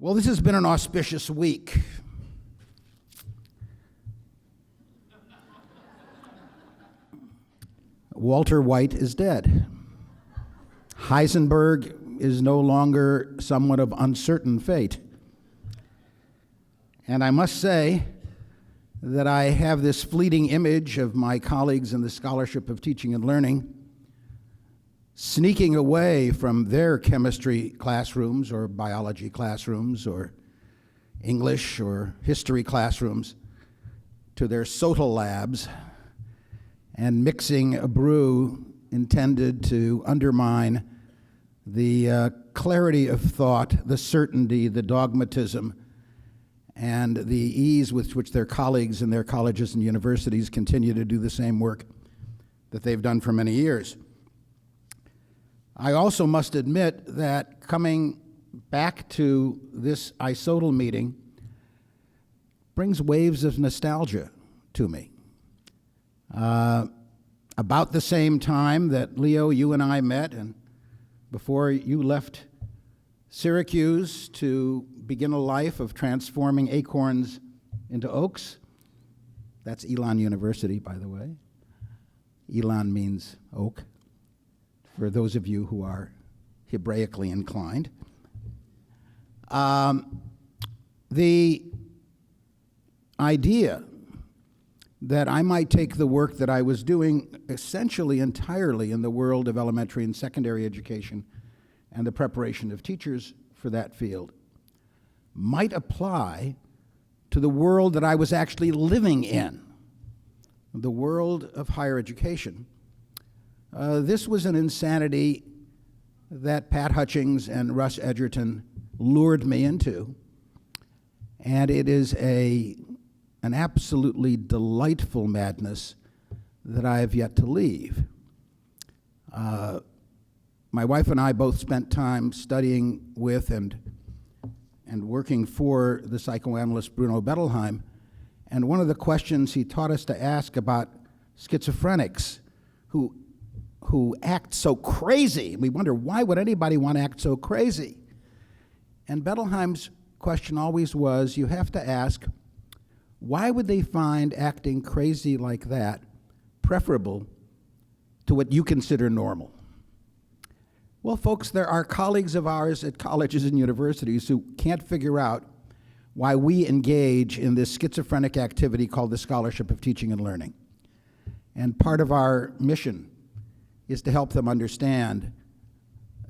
Well, this has been an auspicious week. Walter White is dead. Heisenberg is no longer someone of uncertain fate. And I must say that I have this fleeting image of my colleagues in the Scholarship of Teaching and Learning sneaking away from their chemistry classrooms or biology classrooms or English or history classrooms to their SOTL labs and mixing a brew intended to undermine the clarity of thought, the certainty, the dogmatism, and the ease with which their colleagues in their colleges and universities continue to do the same work that they've done for many years. I also must admit that coming back to this ISSOTL meeting brings waves of nostalgia to me. About the same time that, Leo, you and I met, and before you left Syracuse to begin a life of transforming acorns into oaks. That's Elon University, by the way. Elon means oak, for those of you who are Hebraically inclined. The idea that I might take the work that I was doing essentially entirely in the world of elementary and secondary education and the preparation of teachers for that field might apply to the world that I was actually living in, the world of higher education. This was an insanity that Pat Hutchings and Russ Edgerton lured me into, and it is an absolutely delightful madness that I have yet to leave. My wife and I both spent time studying with and working for the psychoanalyst Bruno Bettelheim, and one of the questions he taught us to ask about schizophrenics who act so crazy. We wonder, why would anybody want to act so crazy? And Bettelheim's question always was, you have to ask, why would they find acting crazy like that preferable to what you consider normal? Well, folks, there are colleagues of ours at colleges and universities who can't figure out why we engage in this schizophrenic activity called the Scholarship of Teaching and Learning. And part of our mission is to help them understand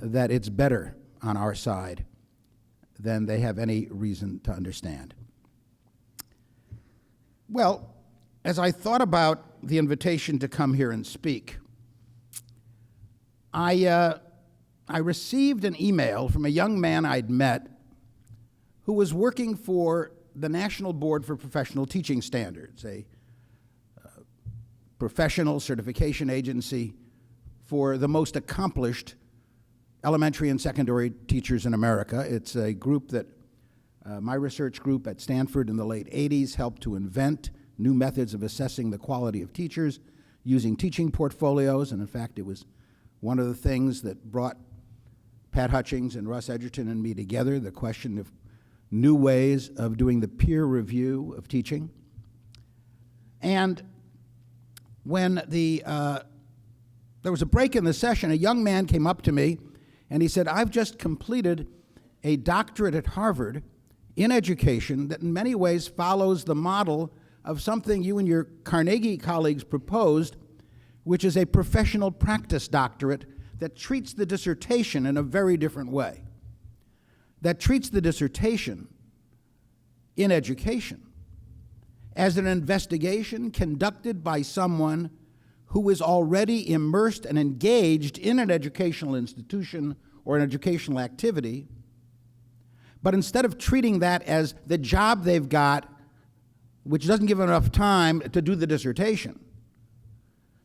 that it's better on our side than they have any reason to understand. Well, as I thought about the invitation to come here and speak, I received an email from a young man I'd met who was working for the National Board for Professional Teaching Standards, a professional certification agency for the most accomplished elementary and secondary teachers in America. It's a group that my research group at Stanford in the late 80s helped to invent new methods of assessing the quality of teachers using teaching portfolios, and in fact it was one of the things that brought Pat Hutchings and Russ Edgerton and me together, the question of new ways of doing the peer review of teaching. And when there was a break in the session, a young man came up to me and he said, I've just completed a doctorate at Harvard in education that in many ways follows the model of something you and your Carnegie colleagues proposed, which is a professional practice doctorate that treats the dissertation in a very different way, that treats the dissertation in education as an investigation conducted by someone who is already immersed and engaged in an educational institution or an educational activity, but instead of treating that as the job they've got, which doesn't give them enough time to do the dissertation,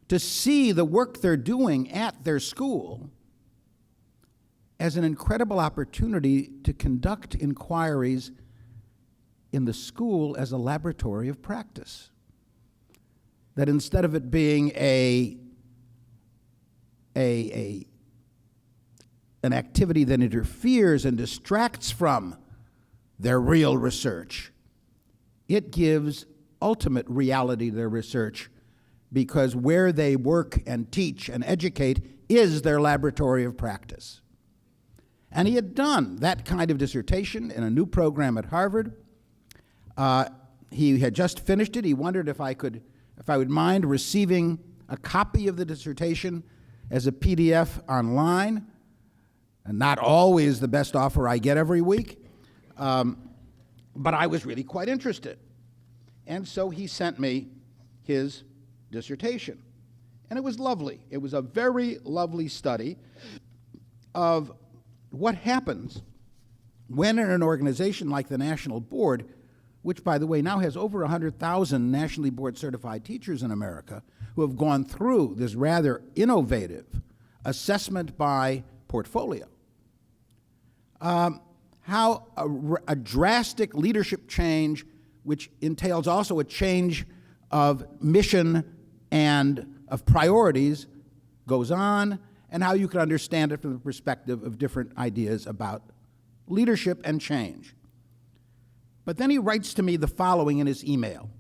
to see the work they're doing at their school as an incredible opportunity to conduct inquiries in the school as a laboratory of practice. That instead of it being an activity that interferes and distracts from their real research. It gives ultimate reality to their research because where they work and teach and educate is their laboratory of practice. And he had done that kind of dissertation in a new program at Harvard. He had just finished it. He wondered if I would mind receiving a copy of the dissertation as a PDF online, and not always the best offer I get every week, but I was really quite interested. And so he sent me his dissertation. And it was lovely. It was a very lovely study of what happens when in an organization like the National Board, which, by the way, now has over 100,000 nationally board-certified teachers in America who have gone through this rather innovative assessment by portfolio, how a drastic leadership change, which entails also a change of mission and of priorities, goes on, and how you can understand it from the perspective of different ideas about leadership and change. But then he writes to me the following in his email.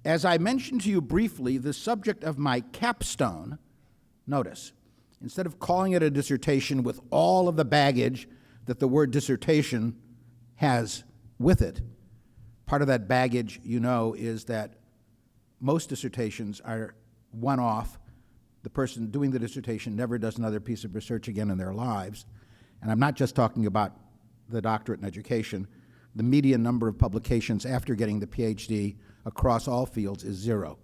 As I mentioned to you briefly, the subject of my capstone, notice, instead of calling it a dissertation with all of the baggage that the word dissertation has with it, part of that baggage, you know, is that most dissertations are one-off. The person doing the dissertation never does another piece of research again in their lives. And I'm not just talking about the doctorate in education. The median number of publications after getting the PhD across all fields is 0.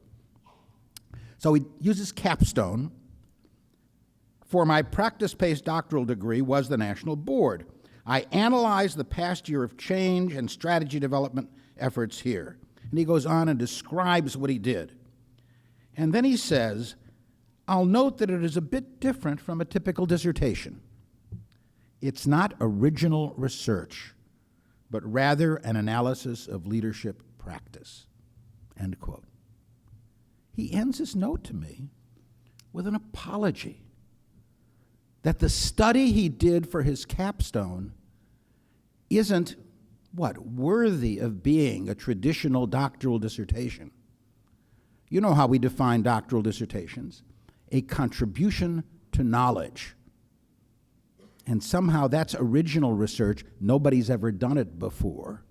So he uses capstone. For my practice-based doctoral degree was the National Board. I analyzed the past year of change and strategy development efforts here. And he goes on and describes what he did. And then he says, I'll note that it is a bit different from a typical dissertation. It's not original research, but rather an analysis of leadership practice, end quote. He ends his note to me with an apology that the study he did for his capstone isn't, worthy of being a traditional doctoral dissertation. You know how we define doctoral dissertations: a contribution to knowledge. And somehow that's original research. Nobody's ever done it before.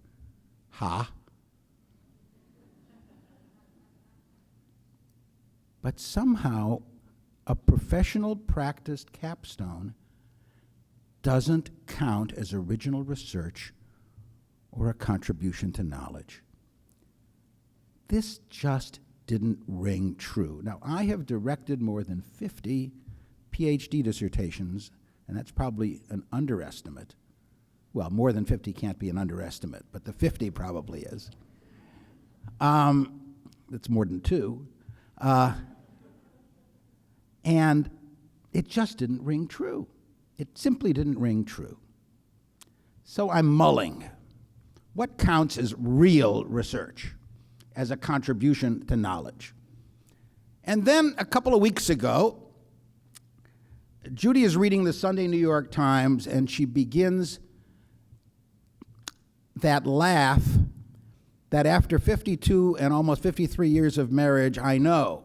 But somehow a professional practiced capstone doesn't count as original research or a contribution to knowledge. This just didn't ring true. Now, I have directed more than 50 PhD dissertations, and that's probably an underestimate. Well, more than 50 can't be an underestimate, but the 50 probably is. That's more than 2. And it just didn't ring true. It simply didn't ring true. So I'm mulling. What counts as real research, as a contribution to knowledge? And then a couple of weeks ago, Judy is reading the Sunday New York Times, and she begins that laugh that after 52 and almost 53 years of marriage, I know,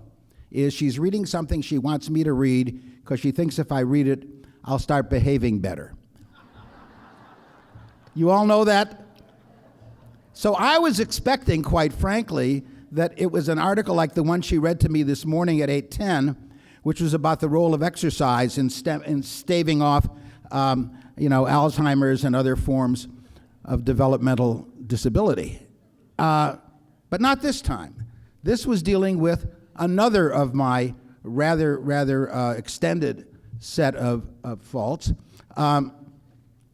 is she's reading something she wants me to read because she thinks if I read it, I'll start behaving better. You all know that? So I was expecting, quite frankly, that it was an article like the one she read to me this morning at 8:10, which was about the role of exercise in staving off, Alzheimer's and other forms of developmental disability. But not this time. This was dealing with another of my rather extended set of faults.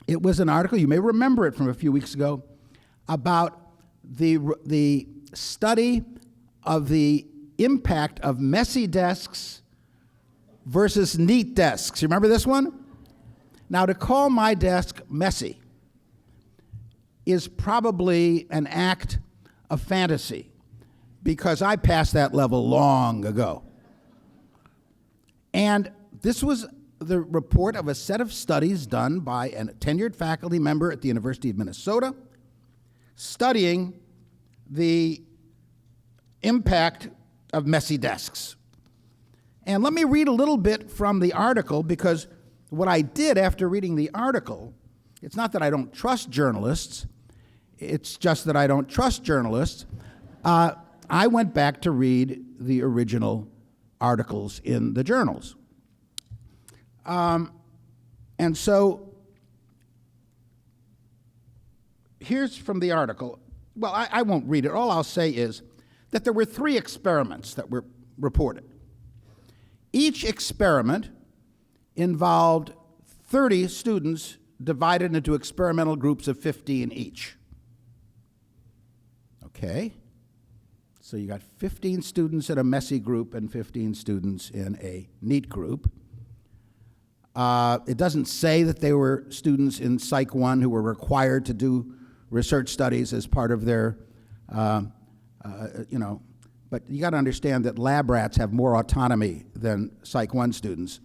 It was an article, you may remember it from a few weeks ago, about the study of the impact of messy desks versus neat desks. You remember this one? Now, to call my desk messy is probably an act of fantasy, because I passed that level long ago. And this was the report of a set of studies done by a tenured faculty member at the University of Minnesota studying the impact of messy desks. And let me read a little bit from the article, because what I did after reading the article, it's not that I don't trust journalists, it's just that I don't trust journalists. I went back to read the original articles in the journals. And so here's from the article. Well, I won't read it. All I'll say is that there were 3 experiments that were reported. Each experiment involved 30 students divided into experimental groups of 15 each. Okay? So you got 15 students in a messy group and 15 students in a neat group. It doesn't say that they were students in Psych 1 who were required to do research studies as part of their, but you got to understand that lab rats have more autonomy than Psych 1 students,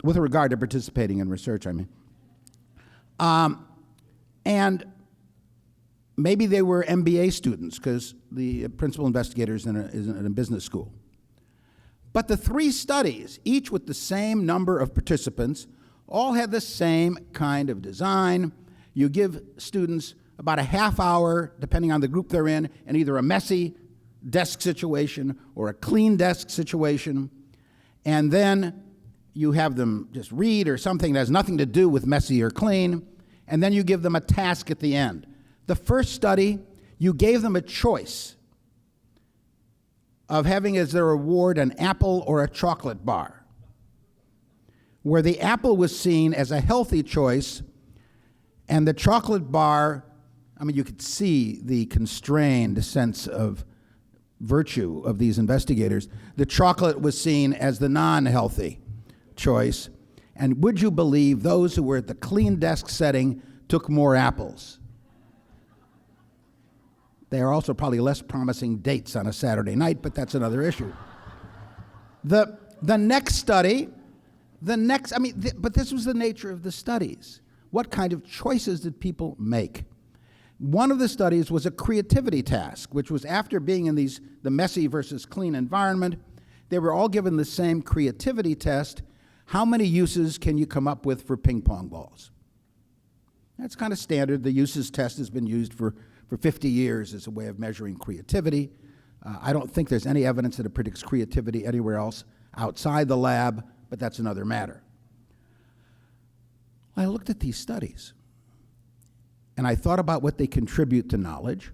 with regard to participating in research, I mean. And maybe they were MBA students, because the principal investigator is in a business school. But the 3 studies, each with the same number of participants, all had the same kind of design. You give students about a half hour, depending on the group they're in either a messy desk situation or a clean desk situation, and then you have them just read or something that has nothing to do with messy or clean, and then you give them a task at the end. The first study, you gave them a choice of having as their reward an apple or a chocolate bar, where the apple was seen as a healthy choice, and the chocolate bar, I mean, you could see the constrained sense of virtue of these investigators. The chocolate was seen as the non-healthy choice. And would you believe those who were at the clean desk setting took more apples? They are also probably less promising dates on a Saturday night, but that's another issue. The next study, but this was the nature of the studies. What kind of choices did people make? One of the studies was a creativity task, which was after being in the messy versus clean environment, they were all given the same creativity test. How many uses can you come up with for ping pong balls? That's kind of standard. The uses test has been used for 50 years as a way of measuring creativity. I don't think there's any evidence that it predicts creativity anywhere else outside the lab, but that's another matter. I looked at these studies, and I thought about what they contribute to knowledge.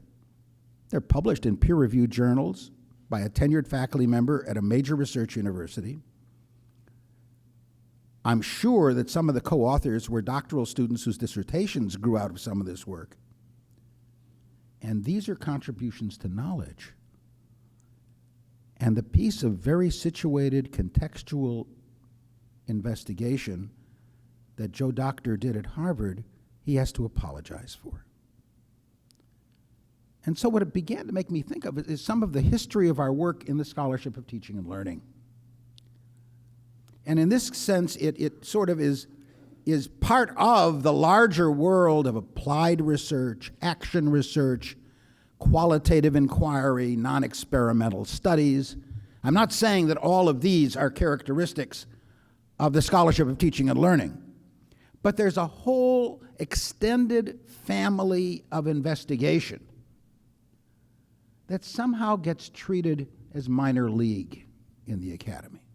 They're published in peer-reviewed journals by a tenured faculty member at a major research university. I'm sure that some of the co-authors were doctoral students whose dissertations grew out of some of this work. And these are contributions to knowledge. And the piece of very situated, contextual investigation that Joe Doctor did at Harvard, he has to apologize for. And so what it began to make me think of is some of the history of our work in the scholarship of teaching and learning. And in this sense, it sort of is part of the larger world of applied research, action research, qualitative inquiry, non-experimental studies. I'm not saying that all of these are characteristics of the scholarship of teaching and learning, but there's a whole extended family of investigation that somehow gets treated as minor league in the academy,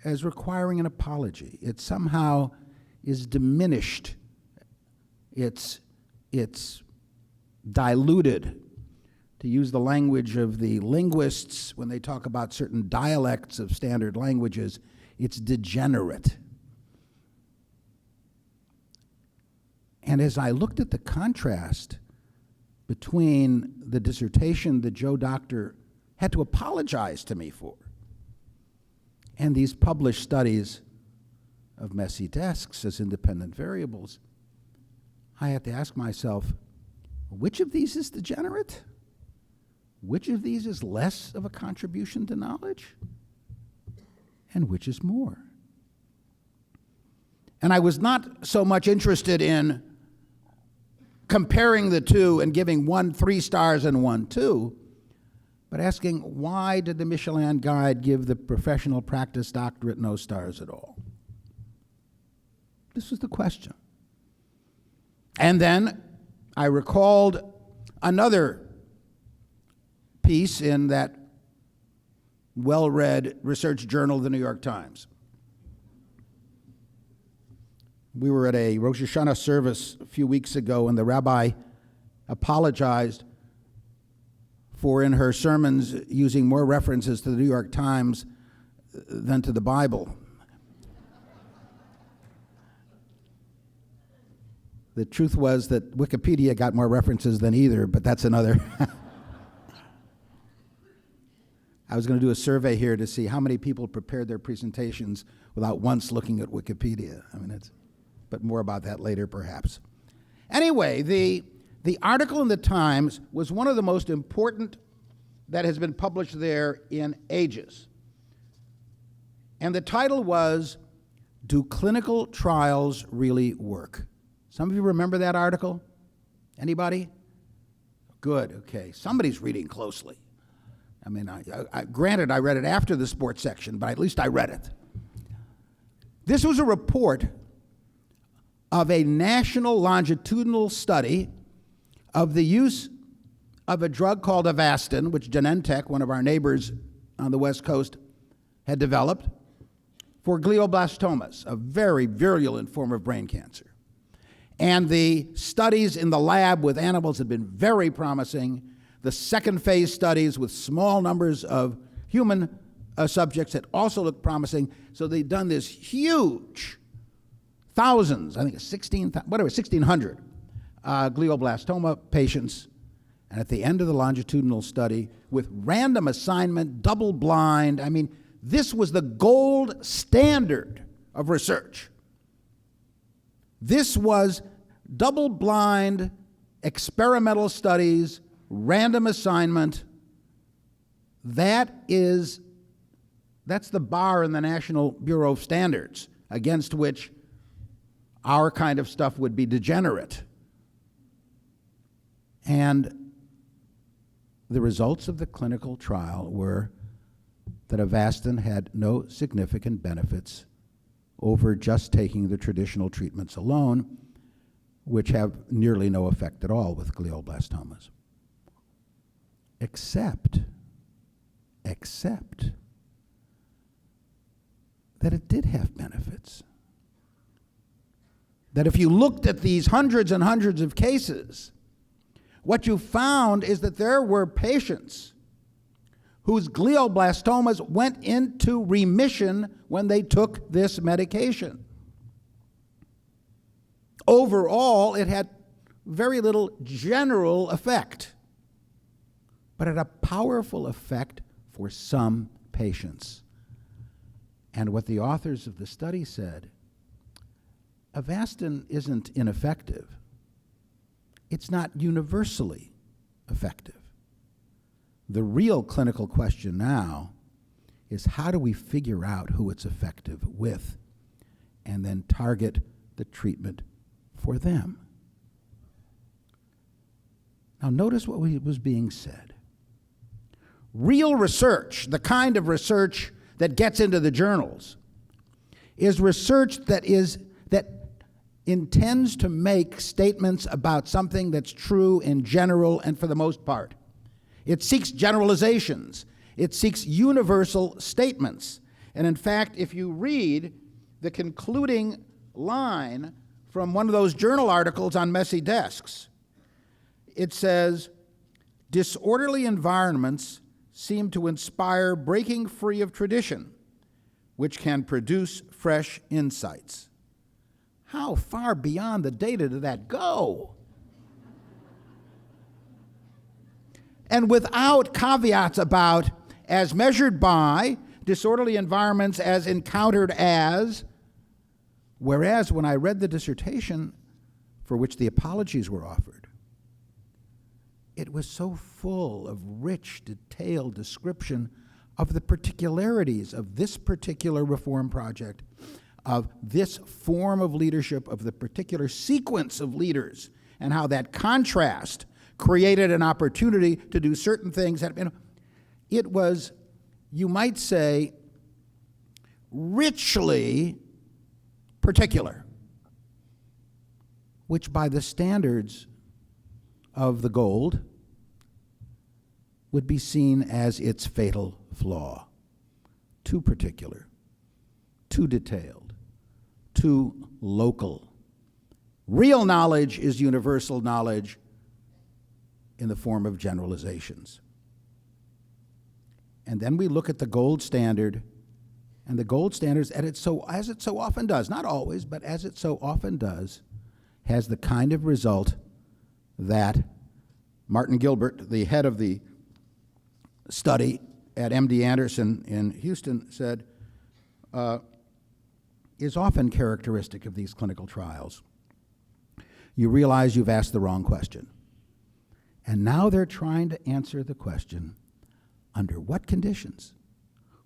as requiring an apology. It somehow is diminished. It's diluted, to use the language of the linguists when they talk about certain dialects of standard languages. It's degenerate. And as I looked at the contrast between the dissertation that Joe Doctor had to apologize to me for and these published studies of messy desks as independent variables, I had to ask myself, which of these is degenerate? Which of these is less of a contribution to knowledge? and which is more? And I was not so much interested in comparing the two and giving one 3 stars and one 2, but asking, why did the Michelin Guide give the professional practice doctorate no stars at all? This was the question. And then I recalled another piece in that well-read research journal, the New York Times. We were at a Rosh Hashanah service a few weeks ago, and the rabbi apologized for, in her sermons, using more references to the New York Times than to the Bible. The truth was that Wikipedia got more references than either, but that's another. I was going to do a survey here to see how many people prepared their presentations without once looking at Wikipedia. I mean, but more about that later, perhaps. Anyway, the article in the Times was one of the most important that has been published there in ages. And the title was, "Do Clinical Trials Really Work?" Some of you remember that article? Anybody? Good, okay. Somebody's reading closely. I mean, granted, I read it after the sports section, but at least I read it. This was a report of a national longitudinal study of the use of a drug called Avastin, which Genentech, one of our neighbors on the West Coast, had developed for glioblastomas, a very virulent form of brain cancer. And the studies in the lab with animals had been very promising. The second phase studies with small numbers of human subjects had also looked promising. So they'd done this huge, thousands, I think 1,600 glioblastoma patients. And at the end of the longitudinal study, with random assignment, double blind, I mean, this was the gold standard of research. This was double-blind experimental studies, random assignment. That's the bar in the National Bureau of Standards against which our kind of stuff would be degenerate. And the results of the clinical trial were that Avastin had no significant benefits over just taking the traditional treatments alone, which have nearly no effect at all with glioblastomas. Except that it did have benefits. That if you looked at these hundreds and hundreds of cases, what you found is that there were patients whose glioblastomas went into remission when they took this medication. Overall, it had very little general effect, but it had a powerful effect for some patients. And what the authors of the study said, Avastin isn't ineffective. It's not universally effective. The real clinical question now is, how do we figure out who it's effective with and then target the treatment for them? Now notice what was being said. Real research, the kind of research that gets into the journals, is research that intends to make statements about something that's true in general and for the most part. It seeks generalizations. It seeks universal statements. And in fact, if you read the concluding line from one of those journal articles on messy desks, it says, "Disorderly environments seem to inspire breaking free of tradition, which can produce fresh insights." How far beyond the data did that go? And without caveats about as measured by, disorderly environments as encountered as, whereas when I read the dissertation for which the apologies were offered, it was so full of rich, detailed description of the particularities of this particular reform project, of this form of leadership, of the particular sequence of leaders, and how that contrast created an opportunity to do certain things. It was, you might say, richly particular, which by the standards of the gold would be seen as its fatal flaw. Too particular, too detailed, too local. Real knowledge is universal knowledge in the form of generalizations. And then we look at the gold standard, and the gold standard, as it so often does, not always, but as it so often does, has the kind of result that Martin Gilbert, the head of the study at MD Anderson in Houston, said is often characteristic of these clinical trials. You realize you've asked the wrong question. And now they're trying to answer the question, under what conditions,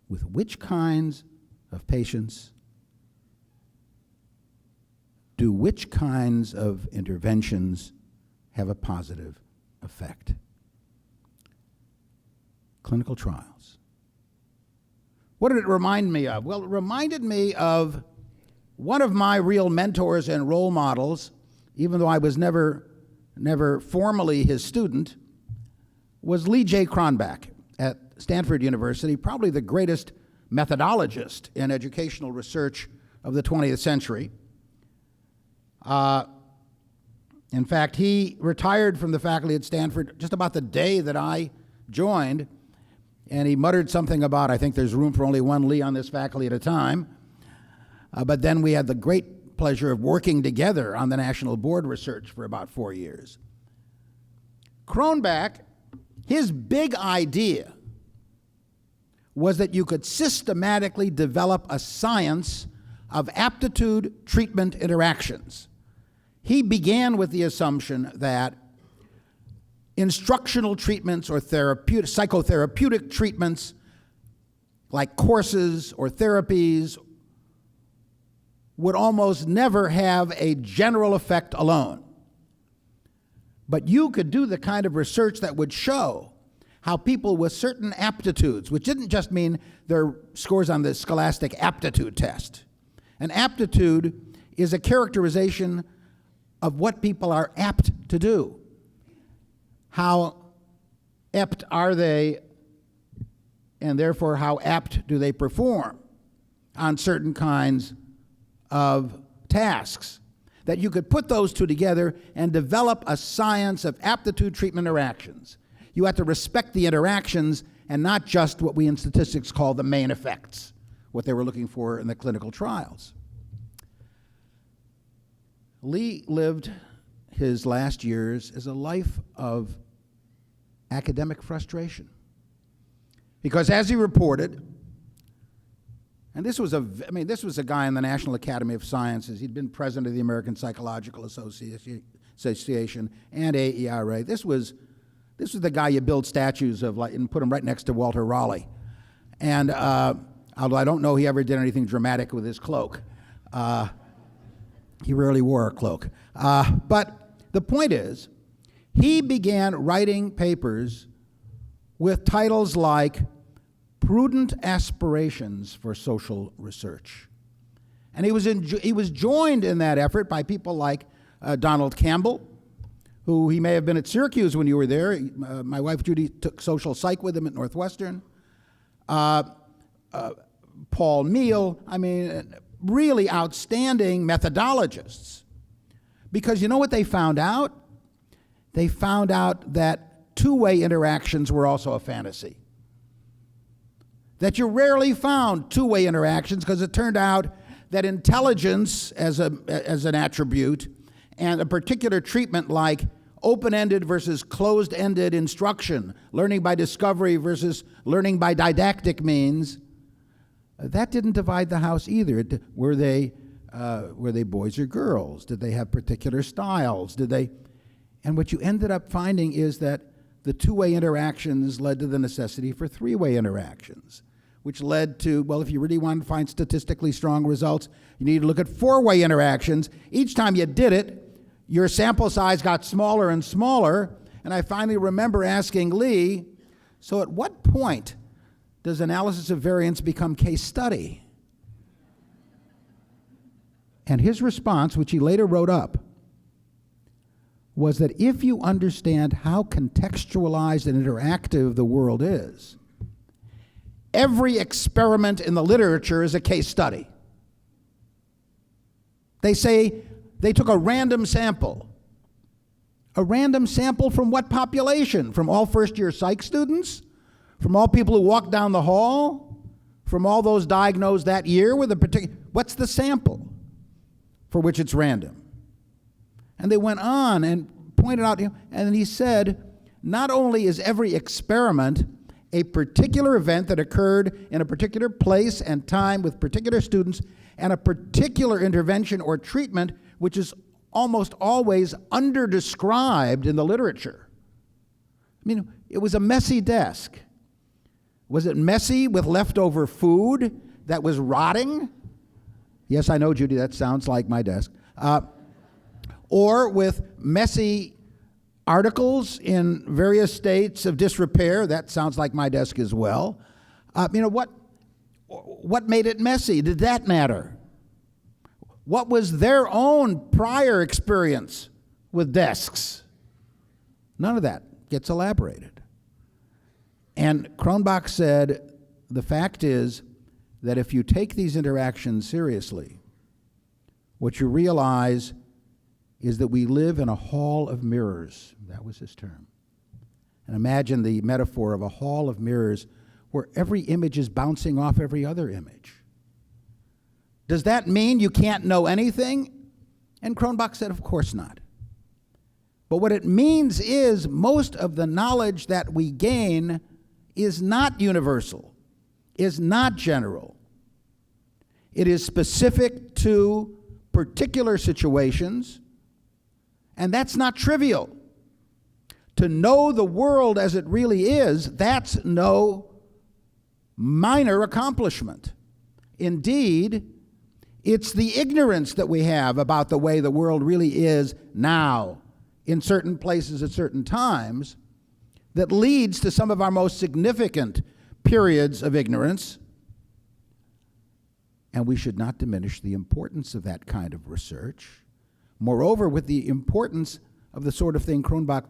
with which kinds of patients, do which kinds of interventions have a positive effect? Clinical trials. What did it remind me of? Well, it reminded me of one of my real mentors and role models, even though I was never formally his student, was Lee J. Cronbach at Stanford University, probably the greatest methodologist in educational research of the 20th century. In fact, he retired from the faculty at Stanford just about the day that I joined, and he muttered something about, I think there's room for only one Lee on this faculty at a time. But then we had the great pleasure of working together on the National Board research for about 4 years. Cronbach, his big idea was that you could systematically develop a science of aptitude treatment interactions. He began with the assumption that instructional treatments or psychotherapeutic treatments like courses or therapies would almost never have a general effect alone. But you could do the kind of research that would show how people with certain aptitudes, which didn't just mean their scores on the Scholastic Aptitude Test. An aptitude is a characterization of what people are apt to do. How apt are they, and therefore how apt do they perform on certain kinds of tasks? That you could put those two together and develop a science of aptitude treatment interactions. You have to respect the interactions and not just what we in statistics call the main effects, what they were looking for in the clinical trials. Lee lived his last years as a life of academic frustration. Because as he reported, and this was a guy in the National Academy of Sciences. He'd been president of the American Psychological Association and AERA. This was the guy you build statues of, and put him right next to Walter Raleigh. And although I don't know he ever did anything dramatic with his cloak. He rarely wore a cloak. But the point is, he began writing papers with titles like Prudent Aspirations for Social Research. And he was joined in that effort by people like Donald Campbell, who he may have been at Syracuse when you were there. My wife Judy took social psych with him at Northwestern. Paul Meehl, really outstanding methodologists. Because you know what they found out? They found out that two-way interactions were also a fantasy. That you rarely found two-way interactions because it turned out that intelligence as an attribute and a particular treatment like open-ended versus closed-ended instruction, learning by discovery versus learning by didactic means, that didn't divide the house either. Were they boys or girls? Did they have particular styles? And what you ended up finding is that the two-way interactions led to the necessity for three-way interactions, which led to, well, if you really wanted to find statistically strong results, you need to look at four-way interactions. Each time you did it, your sample size got smaller and smaller, and I finally remember asking Lee, so at what point does analysis of variance become case study? And his response, which he later wrote up, was that if you understand how contextualized and interactive the world is, every experiment in the literature is a case study. They say they took a random sample. A random sample from what population? From all first-year psych students? From all people who walked down the hall? From all those diagnosed that year with a particular... What's the sample for which it's random? And they went on and pointed out, and then he said, not only is every experiment a particular event that occurred in a particular place and time with particular students and a particular intervention or treatment which is almost always underdescribed in the literature. I mean, it was a messy desk. Was it messy with leftover food that was rotting? Yes, I know, Judy, that sounds like my desk. Or with messy articles in various states of disrepair. That sounds like my desk as well. What made it messy? Did that matter? What was their own prior experience with desks? None of that gets elaborated. And Cronbach said, the fact is that if you take these interactions seriously, what you realize is that we live in a hall of mirrors. That was his term. And imagine the metaphor of a hall of mirrors where every image is bouncing off every other image. Does that mean you can't know anything? And Cronbach said, of course not. But what it means is most of the knowledge that we gain is not universal, is not general. It is specific to particular situations, and that's not trivial. To know the world as it really is, that's no minor accomplishment. Indeed, it's the ignorance that we have about the way the world really is now, in certain places at certain times, that leads to some of our most significant periods of ignorance. And we should not diminish the importance of that kind of research. Moreover, with the importance of the sort of thing Cronbach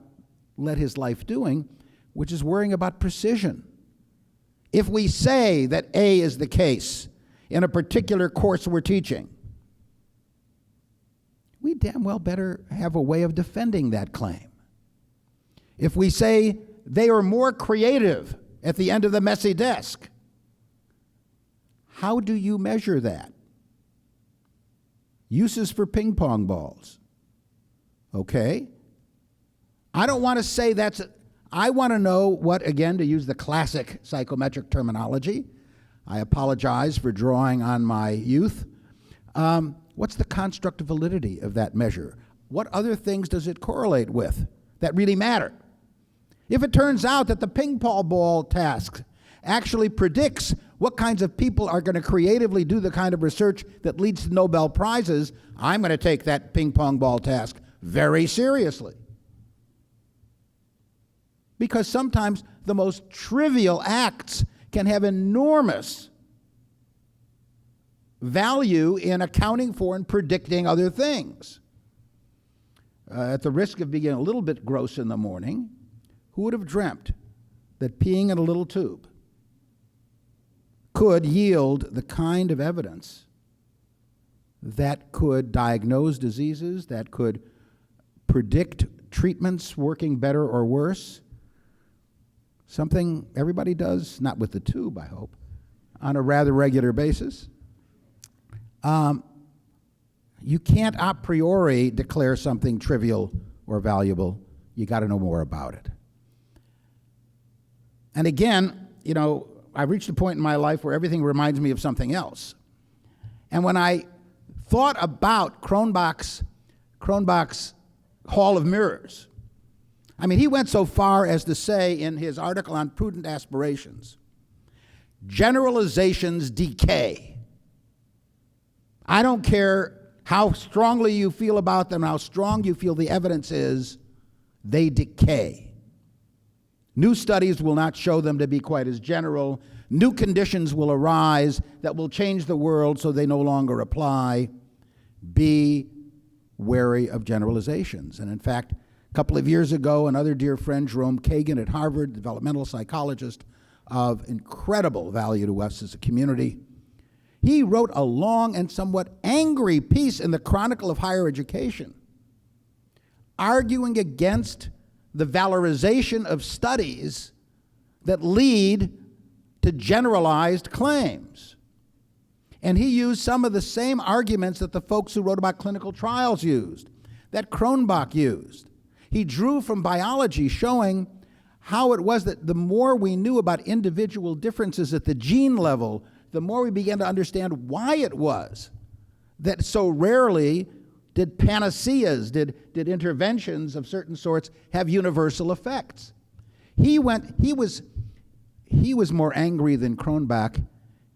led his life doing, which is worrying about precision. If we say that A is the case in a particular course we're teaching, we damn well better have a way of defending that claim. If we say they are more creative at the end of the messy desk, how do you measure that? Uses for ping pong balls. Okay. I don't want to say that's, I want to know what, again, to use the classic psychometric terminology. I apologize for drawing on my youth. What's the construct of validity of that measure? What other things does it correlate with that really matter? If it turns out that the ping pong ball task actually predicts what kinds of people are going to creatively do the kind of research that leads to Nobel Prizes, I'm going to take that ping pong ball task very seriously. Because sometimes the most trivial acts can have enormous value in accounting for and predicting other things. At the risk of being a little bit gross in the morning, who would have dreamt that peeing in a little tube could yield the kind of evidence that could diagnose diseases, that could predict treatments working better or worse? Something everybody does, not with the tube, I hope, on a rather regular basis. You can't a priori declare something trivial or valuable. You got to know more about it. And again, I've reached a point in my life where everything reminds me of something else. And when I thought about Cronbach's Hall of Mirrors, I mean, he went so far as to say in his article on prudent aspirations, generalizations decay. I don't care how strongly you feel about them, how strong you feel the evidence is, they decay. New studies will not show them to be quite as general. New conditions will arise that will change the world so they no longer apply. Be wary of generalizations. And in fact, a couple of years ago, another dear friend, Jerome Kagan at Harvard, developmental psychologist of incredible value to us as a community, he wrote a long and somewhat angry piece in the Chronicle of Higher Education, arguing against the valorization of studies that lead to generalized claims. And he used some of the same arguments that the folks who wrote about clinical trials used, that Cronbach used. He drew from biology showing how it was that the more we knew about individual differences at the gene level, the more we began to understand why it was that so rarely did panaceas, did interventions of certain sorts have universal effects. He was more angry than Cronbach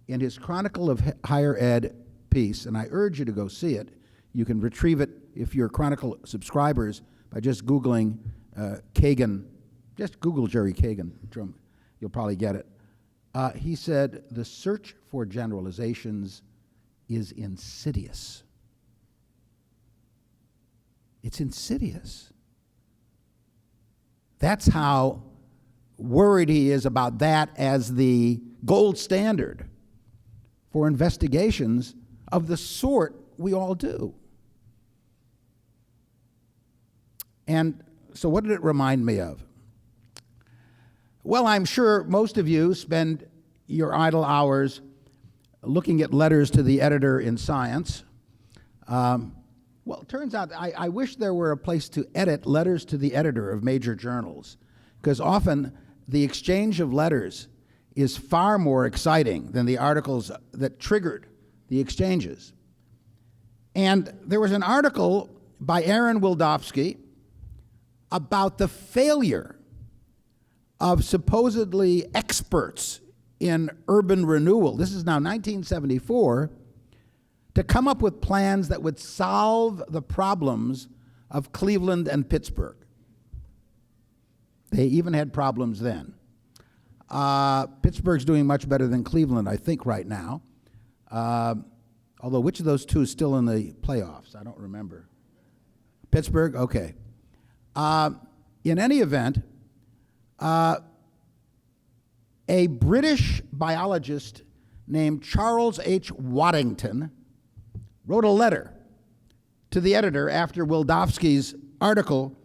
in his Chronicle of Higher Ed piece, and I urge you to go see it. You can retrieve it if you're Chronicle subscribers by just Googling Kagan. Just Google Jerry Kagan. You'll probably get it. He said, the search for generalizations is insidious. It's insidious. That's how worried he is about that as the gold standard for investigations of the sort we all do. And so what did it remind me of? Well, I'm sure most of you spend your idle hours looking at letters to the editor in science. Well, it turns out I wish there were a place to edit letters to the editor of major journals, because often the exchange of letters is far more exciting than the articles that triggered the exchanges. And there was an article by Aaron Wildofsky about the failure of supposedly experts in urban renewal. This is now 1974, to come up with plans that would solve the problems of Cleveland and Pittsburgh. They even had problems then. Pittsburgh's doing much better than Cleveland, I think, right now. Although, which of those two is still in the playoffs? I don't remember. Pittsburgh? Okay. In any event, a British biologist named Charles H. Waddington wrote a letter to the editor after Wildofsky's article,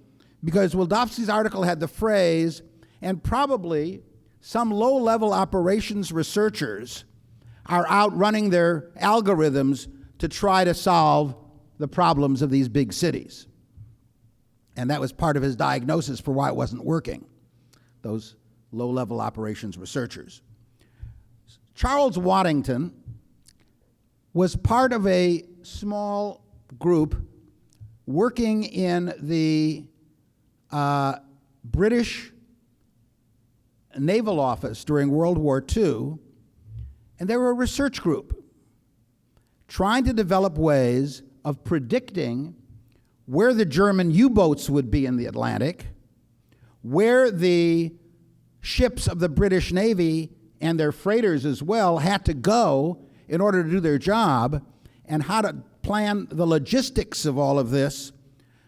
because Wildofsky's article had the phrase, and probably some low-level operations researchers are outrunning their algorithms to try to solve the problems of these big cities. And that was part of his diagnosis for why it wasn't working, those low-level operations researchers. Charles Waddington was part of a small group working in the British Naval Office during World War II, and they were a research group trying to develop ways of predicting where the German U-boats would be in the Atlantic, where the ships of the British Navy and their freighters as well had to go in order to do their job, and how to plan the logistics of all of this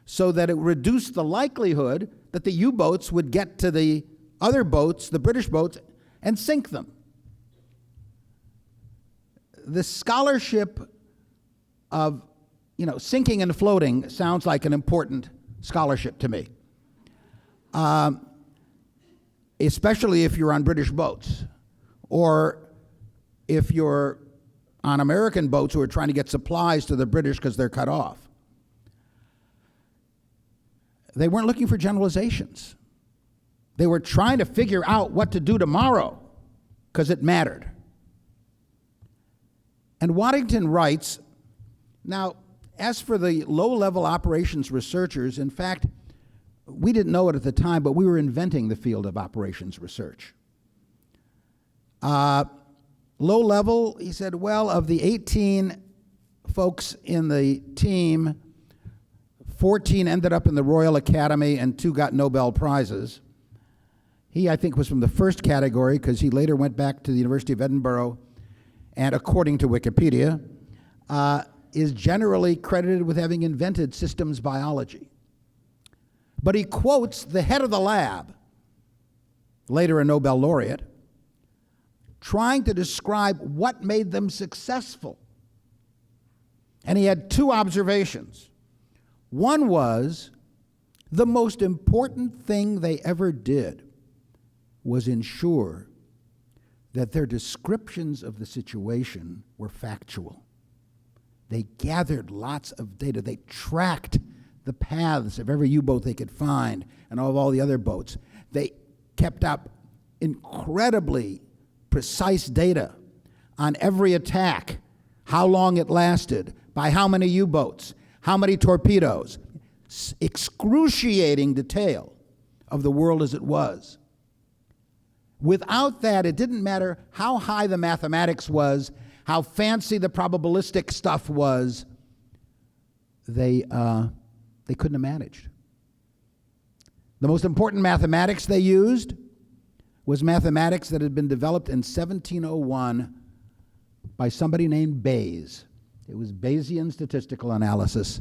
so that it reduced the likelihood that the U-boats would get to the other boats, the British boats, and sink them. The scholarship of, sinking and floating sounds like an important scholarship to me, especially if you're on British boats, or if you're on American boats who are trying to get supplies to the British because they're cut off. They weren't looking for generalizations. They were trying to figure out what to do tomorrow because it mattered. And Waddington writes, now, as for the low-level operations researchers, in fact, we didn't know it at the time, but we were inventing the field of operations research. Low level, he said, well, of the 18 folks in the team, 14 ended up in the Royal Academy and 2 got Nobel Prizes. He, I think, was from the first category because he later went back to the University of Edinburgh and, according to Wikipedia, is generally credited with having invented systems biology. But he quotes the head of the lab, later a Nobel laureate, trying to describe what made them successful. And he had 2 observations. One was the most important thing they ever did was ensure that their descriptions of the situation were factual. They gathered lots of data. They tracked the paths of every U-boat they could find and of all the other boats. They kept up incredibly precise data on every attack, how long it lasted, by how many U-boats, how many torpedoes, excruciating detail of the world as it was. Without that, it didn't matter how high the mathematics was, how fancy the probabilistic stuff was, they couldn't have managed. The most important mathematics they used was mathematics that had been developed in 1701 by somebody named Bayes. It was Bayesian statistical analysis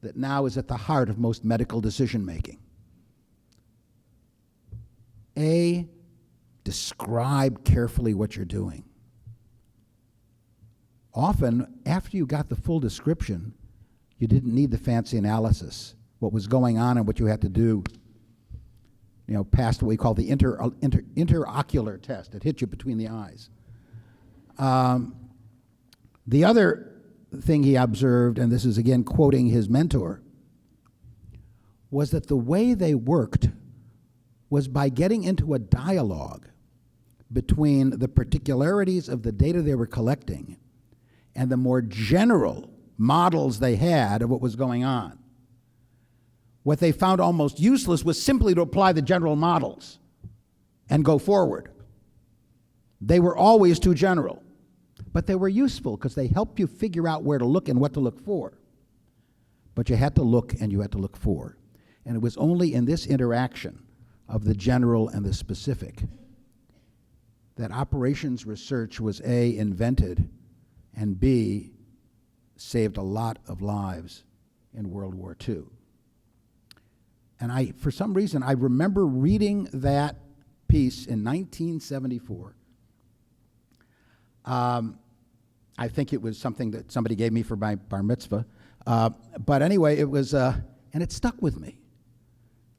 that now is at the heart of most medical decision making. A, describe carefully what you're doing. Often, after you got the full description, you didn't need the fancy analysis, what was going on and what you had to do, past what we call the interocular test. It hit you between the eyes. The other thing he observed, and this is again quoting his mentor, was that the way they worked was by getting into a dialogue between the particularities of the data they were collecting and the more general models they had of what was going on. What they found almost useless was simply to apply the general models and go forward. They were always too general, but they were useful because they helped you figure out where to look and what to look for. But you had to look and you had to look for. And it was only in this interaction of the general and the specific that operations research was A, invented, and B, saved a lot of lives in World War II. And for some reason, I remember reading that piece in 1974. I think it was something that somebody gave me for my bar mitzvah. But anyway, it was, and it stuck with me.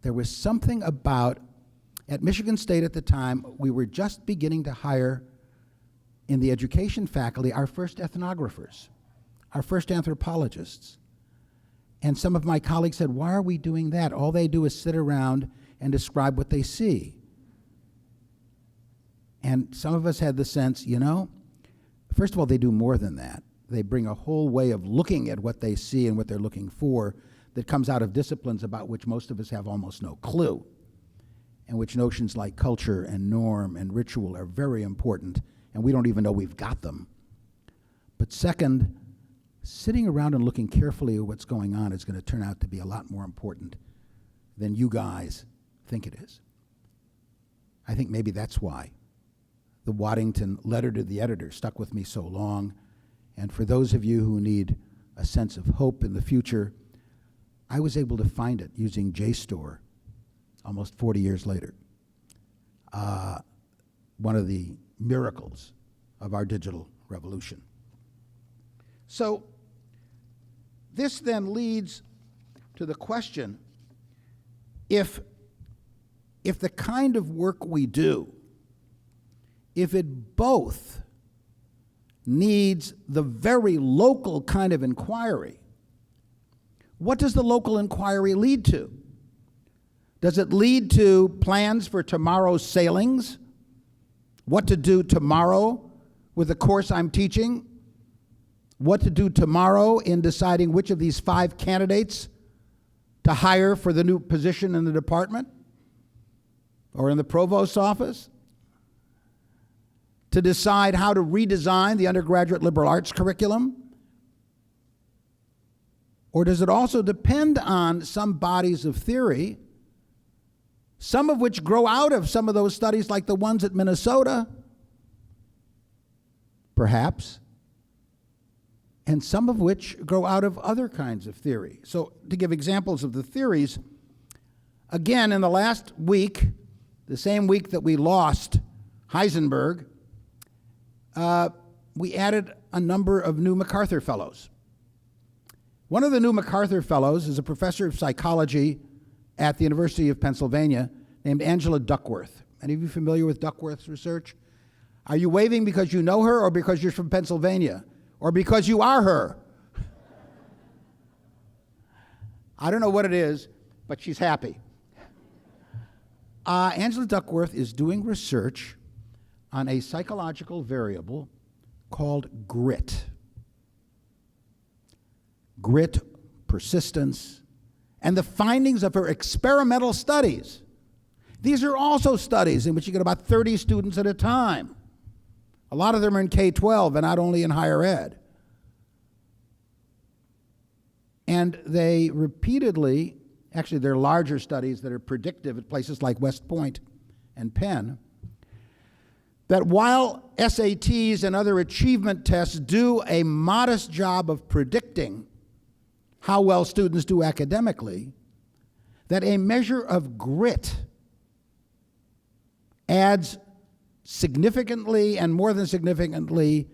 There was something about, at Michigan State at the time, we were just beginning to hire in the education faculty our first ethnographers, our first anthropologists. And some of my colleagues said, why are we doing that? All they do is sit around and describe what they see. And some of us had the sense, first of all, they do more than that. They bring a whole way of looking at what they see and what they're looking for that comes out of disciplines about which most of us have almost no clue, and which notions like culture and norm and ritual are very important, and we don't even know we've got them. But second, sitting around and looking carefully at what's going on is going to turn out to be a lot more important than you guys think it is. I think maybe that's why the Waddington letter to the editor stuck with me so long. And for those of you who need a sense of hope in the future, I was able to find it using JSTOR almost 40 years later. One of the miracles of our digital revolution. So this then leads to the question, if the kind of work we do, if it both needs the very local kind of inquiry, what does the local inquiry lead to? Does it lead to plans for tomorrow's sailings? What to do tomorrow with the course I'm teaching? What to do tomorrow in deciding which of these 5 candidates to hire for the new position in the department or in the provost's office, to decide how to redesign the undergraduate liberal arts curriculum? Or does it also depend on some bodies of theory, some of which grow out of some of those studies like the ones at Minnesota, perhaps, and some of which grow out of other kinds of theory? So to give examples of the theories, again, in the last week, the same week that we lost Heisenberg, we added a number of new MacArthur Fellows. One of the new MacArthur Fellows is a professor of psychology at the University of Pennsylvania named Angela Duckworth. Any of you familiar with Duckworth's research? Are you waving because you know her, or because you're from Pennsylvania, or because you are her? I don't know what it is, but she's happy. Angela Duckworth is doing research on a psychological variable called grit. Grit, persistence, and the findings of her experimental studies. These are also studies in which you get about 30 students at a time. A lot of them are in K-12 and not only in higher ed. And they repeatedly, actually they're larger studies that are predictive at places like West Point and Penn, that while SATs and other achievement tests do a modest job of predicting how well students do academically, that a measure of grit adds significantly, and more than significantly,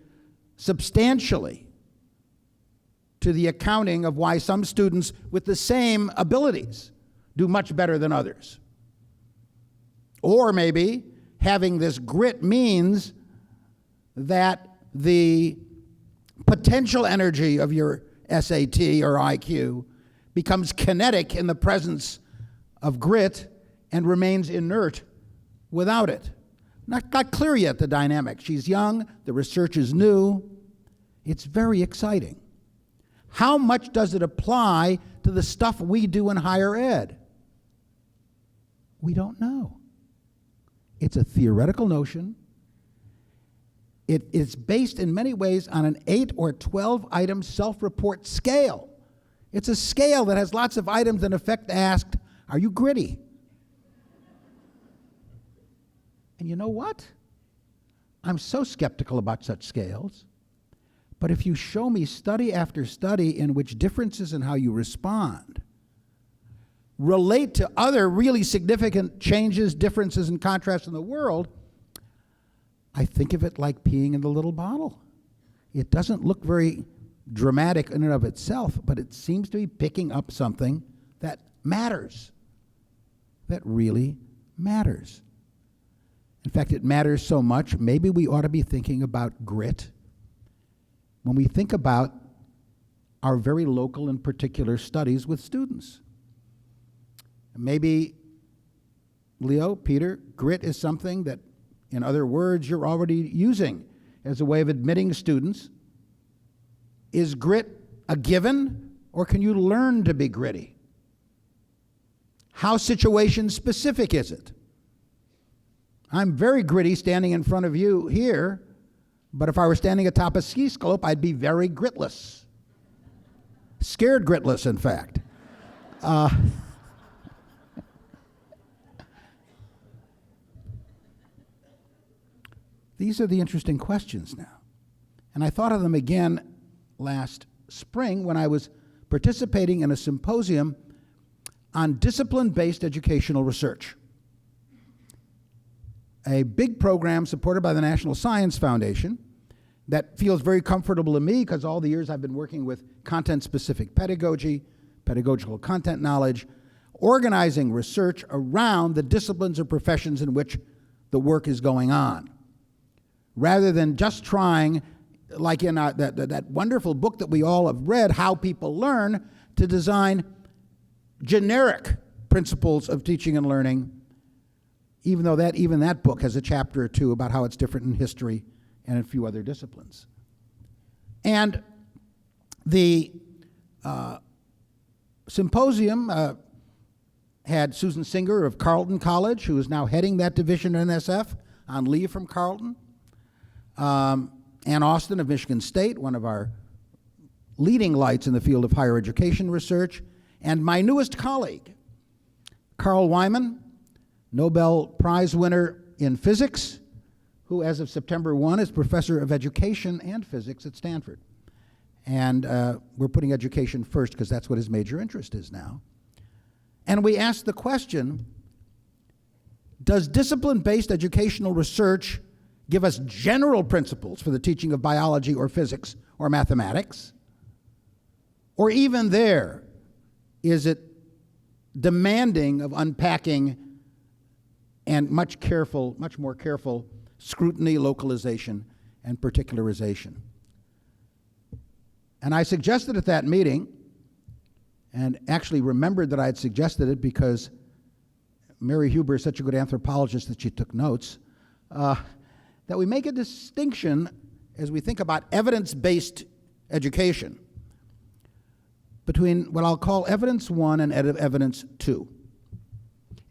substantially, to the accounting of why some students with the same abilities do much better than others. Or maybe having this grit means that the potential energy of your SAT or IQ becomes kinetic in the presence of grit and remains inert without it. Not clear yet, the dynamic. She's young, the research is new. It's very exciting. How much does it apply to the stuff we do in higher ed? We don't know. It's a theoretical notion. It is based in many ways on an 8 or 12 item self-report scale. It's a scale that has lots of items in effect asked, are you gritty? And you know what? I'm so skeptical about such scales. But if you show me study after study in which differences in how you respond relate to other really significant changes, differences, and contrasts in the world, I think of it like peeing in the little bottle. It doesn't look very dramatic in and of itself, but it seems to be picking up something that matters, that really matters. In fact, it matters so much, maybe we ought to be thinking about grit when we think about our very local and particular studies with students. Maybe, Leo, Peter, grit is something that, in other words, you're already using as a way of admitting students. Is grit a given, or can you learn to be gritty? How situation specific is it? I'm very gritty standing in front of you here, but if I were standing atop a ski slope, I'd be very gritless. Scared gritless, in fact. These are the interesting questions now. And I thought of them again last spring when I was participating in a symposium on discipline-based educational research, a big program supported by the National Science Foundation that feels very comfortable to me because all the years I've been working with content-specific pedagogy, pedagogical content knowledge, organizing research around the disciplines or professions in which the work is going on, rather than just trying, like in that wonderful book that we all have read, How People Learn, to design generic principles of teaching and learning, even though even that book has a chapter or two about how it's different in history and in a few other disciplines. And the symposium had Susan Singer of Carleton College, who is now heading that division at NSF, on leave from Carleton. Ann Austin of Michigan State, one of our leading lights in the field of higher education research. And my newest colleague, Carl Wyman, Nobel Prize winner in physics, who as of September 1 is professor of education and physics at Stanford. And we're putting education first because that's what his major interest is now. And we asked the question, does discipline-based educational research give us general principles for the teaching of biology or physics or mathematics? Or even there, is it demanding of unpacking and much more careful scrutiny, localization, and particularization? And I suggested at that meeting, and actually remembered that I had suggested it because Mary Huber is such a good anthropologist that she took notes, that we make a distinction as we think about evidence-based education between what I'll call evidence 1 and evidence 2.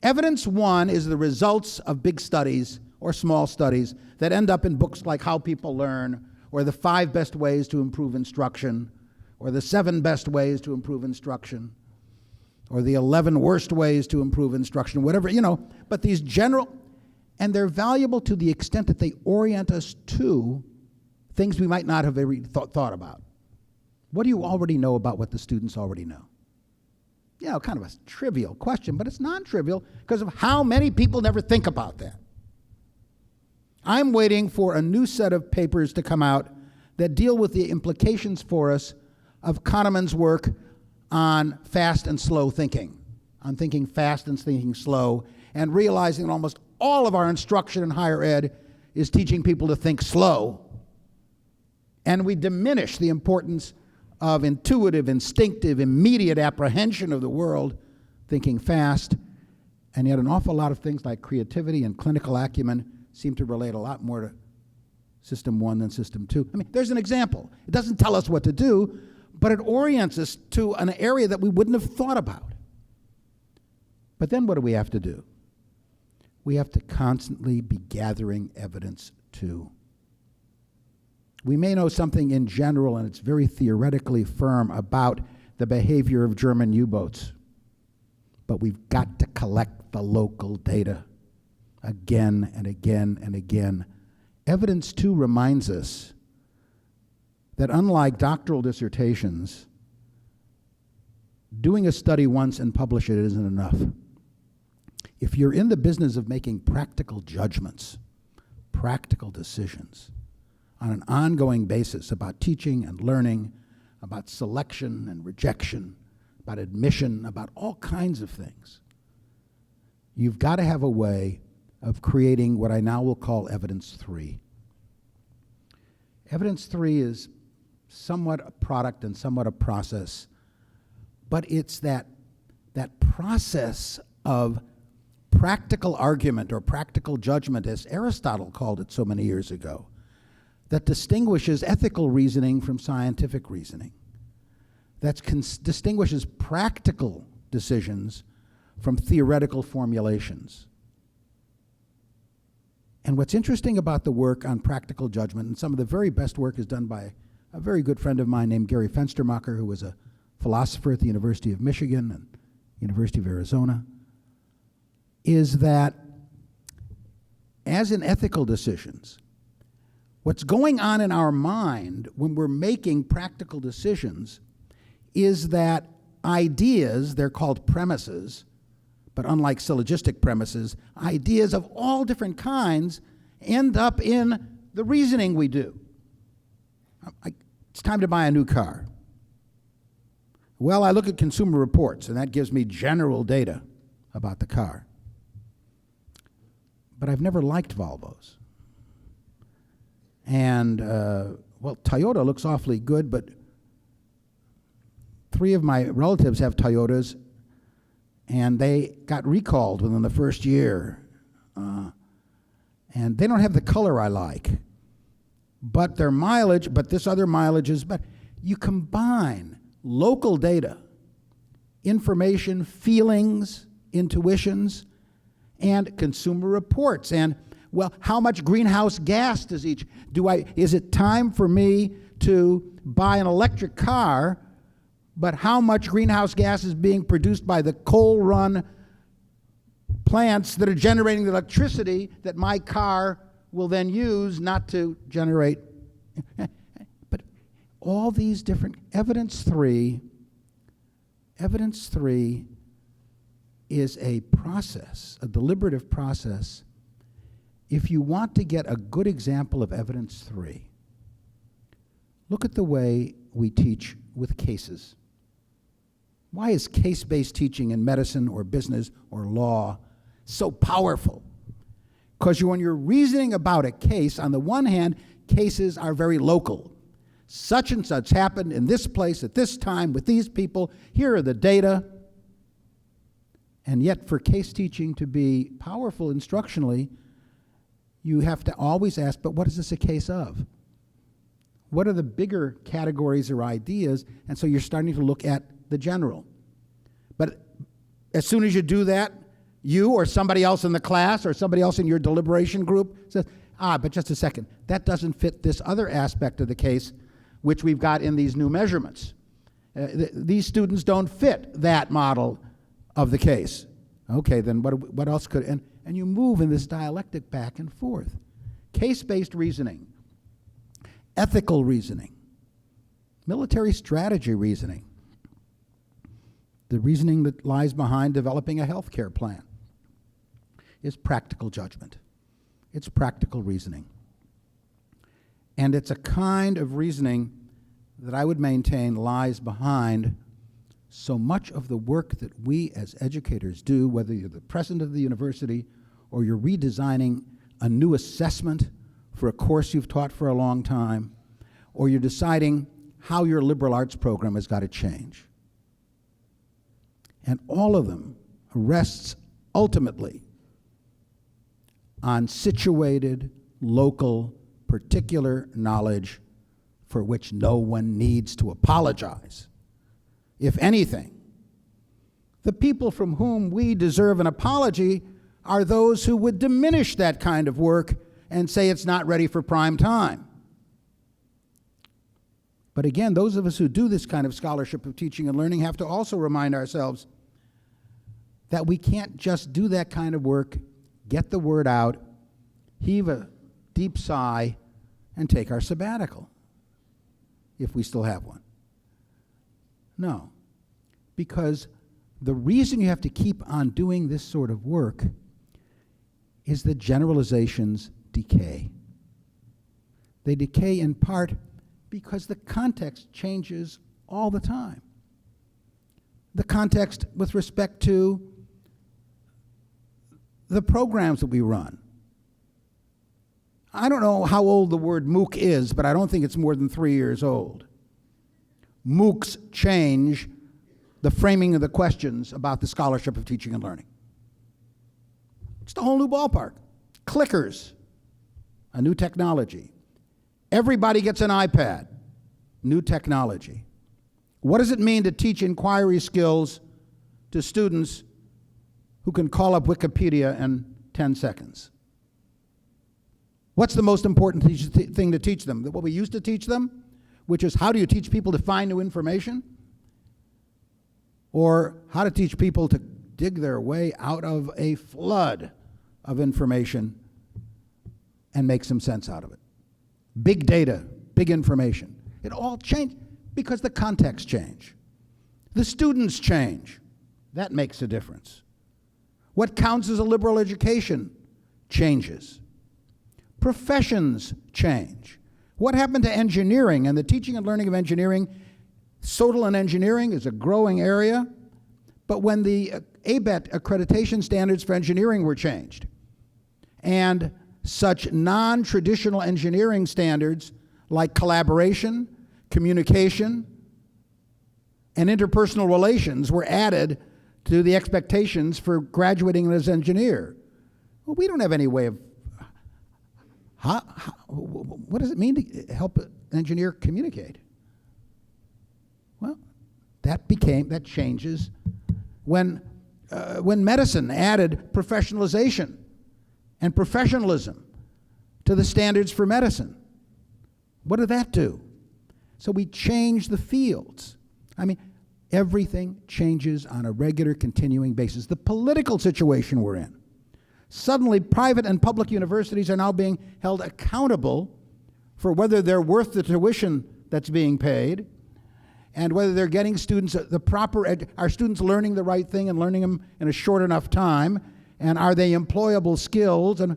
Evidence 1 is the results of big studies or small studies that end up in books like How People Learn, or the 5 best ways to improve instruction, or the 7 best ways to improve instruction, or the 11 worst ways to improve instruction, whatever, but these general, and they're valuable to the extent that they orient us to things we might not have ever thought about. What do you already know about what the students already know? Kind of a trivial question, but it's non-trivial because of how many people never think about that. I'm waiting for a new set of papers to come out that deal with the implications for us of Kahneman's work on fast and slow thinking, on thinking fast and thinking slow, and realizing that almost all of our instruction in higher ed is teaching people to think slow. And we diminish the importance of intuitive, instinctive, immediate apprehension of the world, thinking fast, and yet an awful lot of things like creativity and clinical acumen seem to relate a lot more to System 1 than System 2. There's an example. It doesn't tell us what to do, but it orients us to an area that we wouldn't have thought about. But then what do we have to do? We have to constantly be gathering evidence too. We may know something in general, and it's very theoretically firm about the behavior of German U-boats, but we've got to collect the local data again and again and again. Evidence too reminds us that unlike doctoral dissertations, doing a study once and publish it isn't enough. If you're in the business of making practical judgments, practical decisions on an ongoing basis about teaching and learning, about selection and rejection, about admission, about all kinds of things, you've got to have a way of creating what I now will call evidence 3. Evidence 3 is somewhat a product and somewhat a process, but it's that process of practical argument or practical judgment, as Aristotle called it so many years ago, that distinguishes ethical reasoning from scientific reasoning, that distinguishes practical decisions from theoretical formulations. And what's interesting about the work on practical judgment, and some of the very best work is done by a very good friend of mine named Gary Fenstermacher, who was a philosopher at the University of Michigan and University of Arizona, is that as in ethical decisions, what's going on in our mind when we're making practical decisions is that ideas, they're called premises, but unlike syllogistic premises, ideas of all different kinds end up in the reasoning we do. It's time to buy a new car. Well, I look at Consumer Reports, and that gives me general data about the car. But I've never liked Volvos. And, Toyota looks awfully good, but 3 of my relatives have Toyotas, and they got recalled within the first year. And they don't have the color I like. But their mileage, but this other mileage is, but you combine local data information, feelings, intuitions, and consumer reports. And, well, how much greenhouse gas does is it time for me to buy an electric car, but how much greenhouse gas is being produced by the coal-run plants that are generating the electricity that my car will then use not to generate. But all these different, evidence three is a process, a deliberative process. If you want to get a good example of evidence three, look at the way we teach with cases. Why is case-based teaching in medicine or business or law so powerful? Because when you're reasoning about a case, on the one hand, cases are very local. Such and such happened in this place at this time with these people. Here are the data. And yet, for case teaching to be powerful instructionally, you have to always ask, but what is this a case of? What are the bigger categories or ideas? And so you're starting to look at the general. But as soon as you do that, you or somebody else in the class or somebody else in your deliberation group says, but just a second, that doesn't fit this other aspect of the case, which we've got in these new measurements. These students don't fit that model of the case. Okay, then what else could, and you move in this dialectic back and forth. Case-based reasoning, ethical reasoning, military strategy reasoning, the reasoning that lies behind developing a healthcare plan is practical judgment. It's practical reasoning. And it's a kind of reasoning that I would maintain lies behind so much of the work that we as educators do, whether you're the president of the university or you're redesigning a new assessment for a course you've taught for a long time, or you're deciding how your liberal arts program has got to change. And all of them rests ultimately on situated, local, particular knowledge for which no one needs to apologize. If anything, the people from whom we deserve an apology are those who would diminish that kind of work and say it's not ready for prime time. But again, those of us who do this kind of scholarship of teaching and learning have to also remind ourselves that we can't just do that kind of work, get the word out, heave a deep sigh, and take our sabbatical, if we still have one. No, because the reason you have to keep on doing this sort of work is that generalizations decay. They decay in part because the context changes all the time. The context with respect to the programs that we run. I don't know how old the word MOOC is, but I don't think it's more than 3 years old. MOOCs change the framing of the questions about the scholarship of teaching and learning. It's the whole new ballpark. Clickers, a new technology. Everybody gets an iPad, new technology. What does it mean to teach inquiry skills to students who can call up Wikipedia in 10 seconds? What's the most important thing to teach them? What we used to teach them, which is how do you teach people to find new information? Or how to teach people to dig their way out of a flood of information and make some sense out of it. Big data, big information. It all changed because the context changed. The students change. That makes a difference. What counts as a liberal education changes. Professions change. What happened to engineering and the teaching and learning of engineering? SOTL and engineering is a growing area, but when the ABET accreditation standards for engineering were changed, and such non-traditional engineering standards like collaboration, communication, and interpersonal relations were added to the expectations for graduating as an engineer. Well, we don't have any way of what does it mean to help an engineer communicate? Well, that changes when medicine added professionalization and professionalism to the standards for medicine. What did that do? So we changed the fields. I mean, everything changes on a regular, continuing basis. The political situation we're in. Suddenly, private and public universities are now being held accountable for whether they're worth the tuition that's being paid, and whether they're getting students the proper, are students learning the right thing and learning them in a short enough time, and are they employable skills? And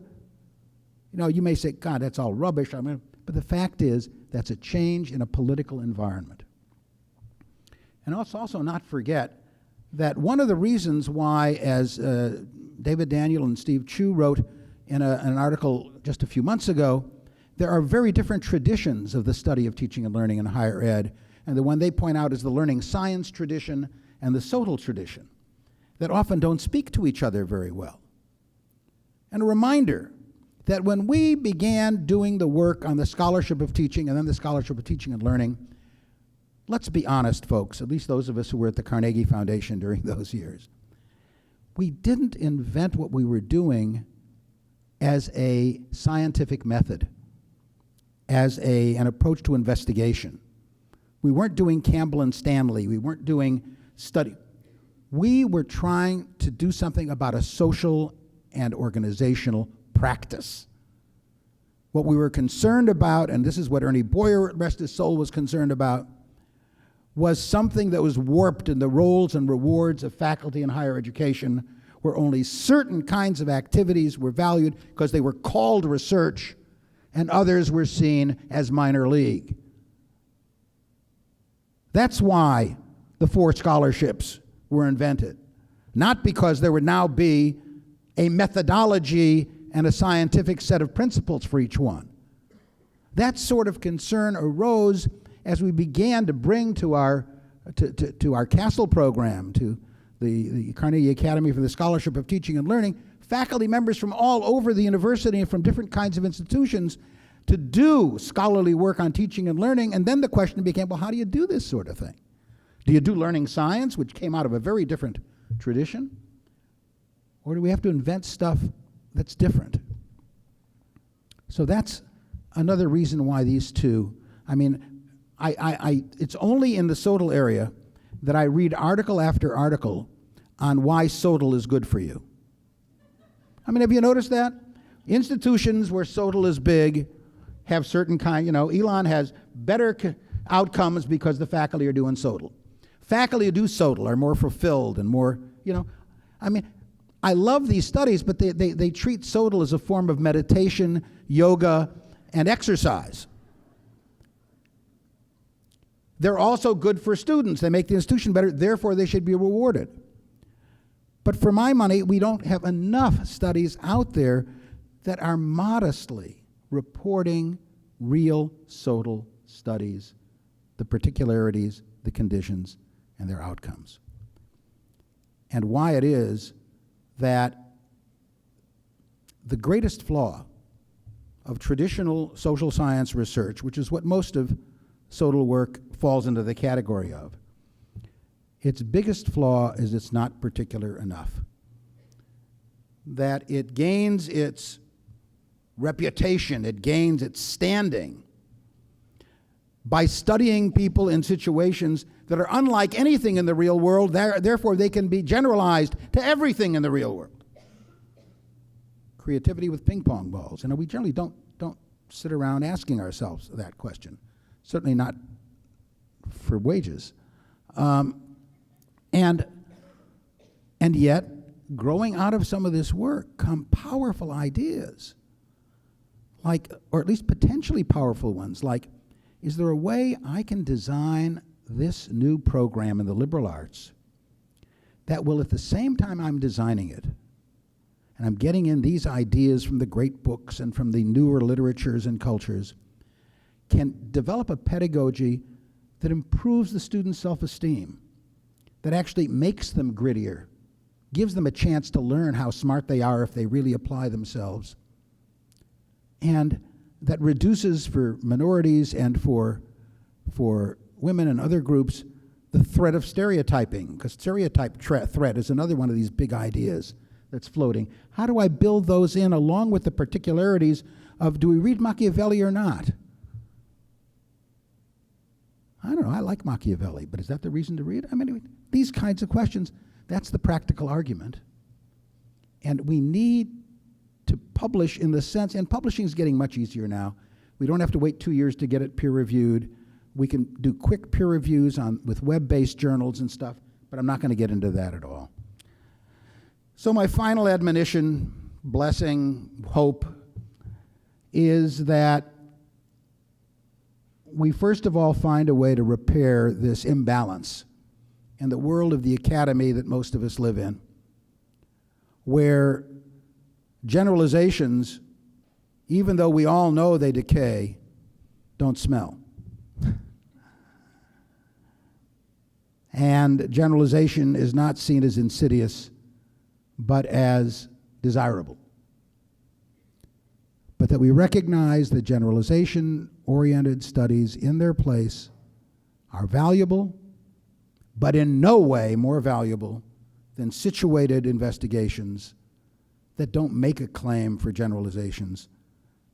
you may say, God, that's all rubbish. But the fact is, that's a change in a political environment. And let's also not forget that one of the reasons why, as David Daniel and Steve Chu wrote in an article just a few months ago, there are very different traditions of the study of teaching and learning in higher ed. And the one they point out is the learning science tradition and the SOTL tradition that often don't speak to each other very well. And a reminder that when we began doing the work on the scholarship of teaching and then the scholarship of teaching and learning, let's be honest, folks, at least those of us who were at the Carnegie Foundation during those years, we didn't invent what we were doing as a scientific method, as an approach to investigation. We weren't doing Campbell and Stanley. We weren't doing study. We were trying to do something about a social and organizational practice. What we were concerned about, and this is what Ernie Boyer, rest his soul, was concerned about, was something that was warped in the roles and rewards of faculty in higher education, where only certain kinds of activities were valued because they were called research, and others were seen as minor league. That's why the 4 scholarships were invented. Not because there would now be a methodology and a scientific set of principles for each one. That sort of concern arose as we began to bring to our CASTLE program, to the Carnegie Academy for the Scholarship of Teaching and Learning, faculty members from all over the university and from different kinds of institutions to do scholarly work on teaching and learning. And then the question became, well, how do you do this sort of thing? Do you do learning science, which came out of a very different tradition? Or do we have to invent stuff that's different? So that's another reason why these two, it's only in the SOTL area that I read article after article on why SOTL is good for you. Have you noticed that? Institutions where SOTL is big have certain Elon has better outcomes because the faculty are doing SOTL. Faculty who do SOTL are more fulfilled and more, I love these studies, but they treat SOTL as a form of meditation, yoga, and exercise. They're also good for students. They make the institution better, therefore they should be rewarded. But for my money, we don't have enough studies out there that are modestly reporting real SOTL studies, the particularities, the conditions, and their outcomes. And why it is that the greatest flaw of traditional social science research, which is what most of SOTL work falls into the category of, its biggest flaw is it's not particular enough. That it gains its reputation, it gains its standing by studying people in situations that are unlike anything in the real world, therefore they can be generalized to everything in the real world. Creativity with ping pong balls. We generally don't sit around asking ourselves that question. Certainly not for wages. And yet, growing out of some of this work come powerful ideas, or at least potentially powerful ones, like, is there a way I can design this new program in the liberal arts that will, at the same time I'm designing it, and I'm getting in these ideas from the great books and from the newer literatures and cultures, can develop a pedagogy that improves the student's self-esteem, that actually makes them grittier, gives them a chance to learn how smart they are if they really apply themselves, and that reduces for minorities and for women and other groups the threat of stereotyping, because stereotype threat is another one of these big ideas that's floating. How do I build those in along with the particularities of, do we read Machiavelli or not? I don't know, I like Machiavelli, but is that the reason to read? I mean, these kinds of questions, that's the practical argument. And we need to publish in the sense, and publishing is getting much easier now. We don't have to wait 2 years to get it peer-reviewed. We can do quick peer reviews with web-based journals and stuff, but I'm not going to get into that at all. So my final admonition, blessing, hope, is that we first of all find a way to repair this imbalance in the world of the academy that most of us live in, where generalizations, even though we all know they decay, don't smell. And generalization is not seen as insidious, but as desirable. But that we recognize that generalization-oriented studies in their place are valuable, but in no way more valuable than situated investigations that don't make a claim for generalizations,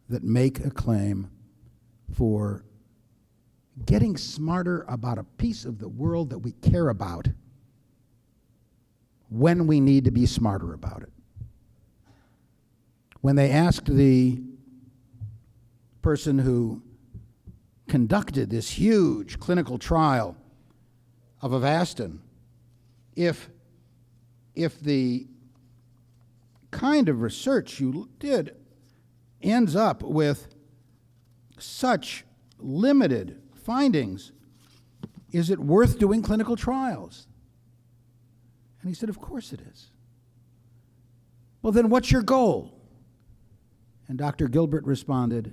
that make a claim for getting smarter about a piece of the world that we care about when we need to be smarter about it. When they asked the person who conducted this huge clinical trial of Avastin if the kind of research you did ends up with such limited findings, is it worth doing clinical trials? And he said, of course it is. Well, then what's your goal? And Dr. Gilbert responded,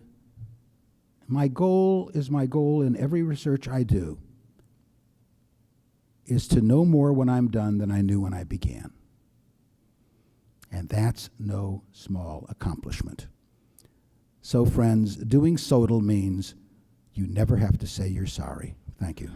my goal is my goal in every research I do, is to know more when I'm done than I knew when I began. And that's no small accomplishment. So friends, doing SOTL means you never have to say you're sorry. Thank you.